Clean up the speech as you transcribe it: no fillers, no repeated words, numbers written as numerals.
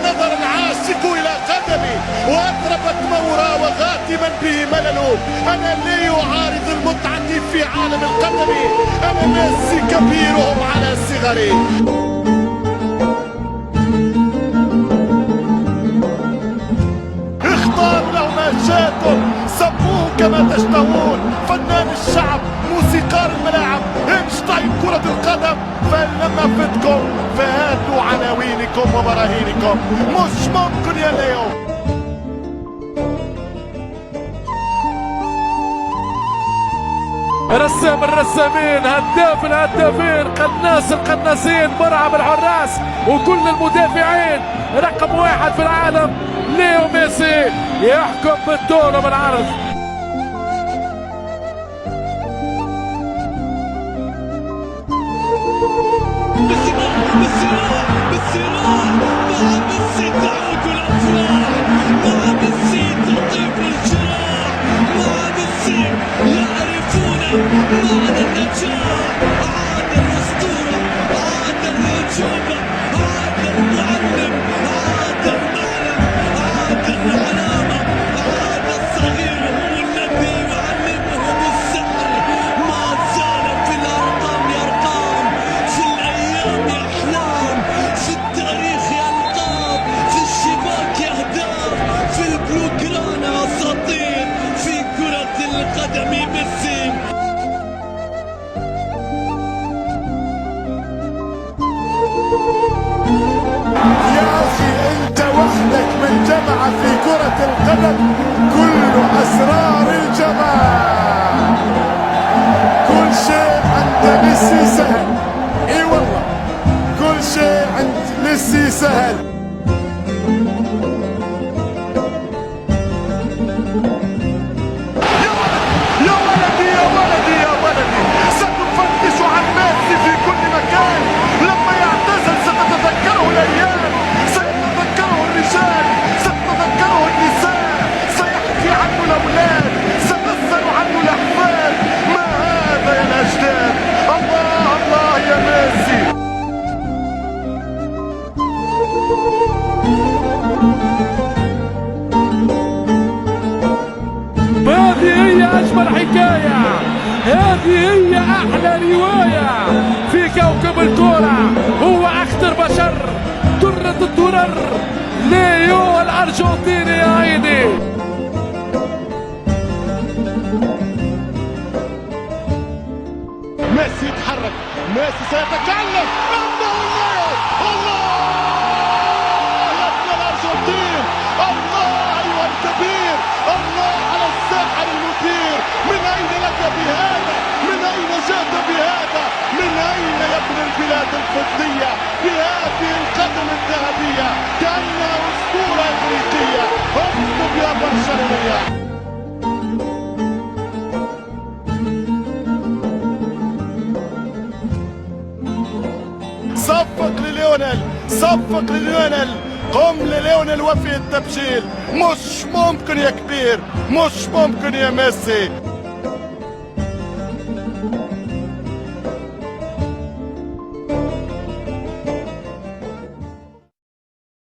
ونظر العاشق إلى قدمي وأطربت وغاتما به ملل. أنا لا أعارض المتعة في عالم القدم، أنا ميسي كبيرهم على صغري. اختار له ما شاءتم، سموه كما تشتهون، فنان الشعب، موسيقار الملاعب، اينشتاين كرة القدم. فإن لم أفدكم فهاتوا عناوينكم وبراهينكم. مش ممكن يا ليو. رسام الرسامين، هداف الهدافين، قناص القناصين، مرعب الحراس وكل المدافعين، رقم واحد في العالم ليو ميسي يحكم بالطول وبالعرض. يا أخي أنت وحدك من جمع في كرة القدم كل أسرار الجمال. كل شيء عند ميسي سهل، اي والله كل شيء عند ميسي سهل. يا ولدي يا ولدي يا ولدي، ستفتش عن ميسي في كل مكان. لما يعتزل ستتذكره الأيام، سيتذكره الرجال، ستتذكره النساء، سيحكي عنه الأولاد، ستسأل عنه الأحفاد. ما هذا يا الأجداد؟ الله الله يا ميسي. هذه هي أجمل حكاية، هذه هي أحلى رواية في كوكب الكرة. هو أخطر بشر، درة الدرر، ليو الأرجنتيني يا عيني. ميسي يتحرك، ميسي سيتكلم. الله يا ابن الأرجنتين، الله أيها الكبير، الله على الساحر المثير. من أين لك بهذا؟ من أين جئت بهذا؟ من أين يا ابن البلاد الفضية بهذه القدم الذهبية؟ كأنها أسطورة إفريقية. اكتب يا برشلونية. صفق لليونيل، صفق لليونيل، قم لليونيل وفي التبجيل. مش ممكن يا كبير، مش ممكن يا ميسي.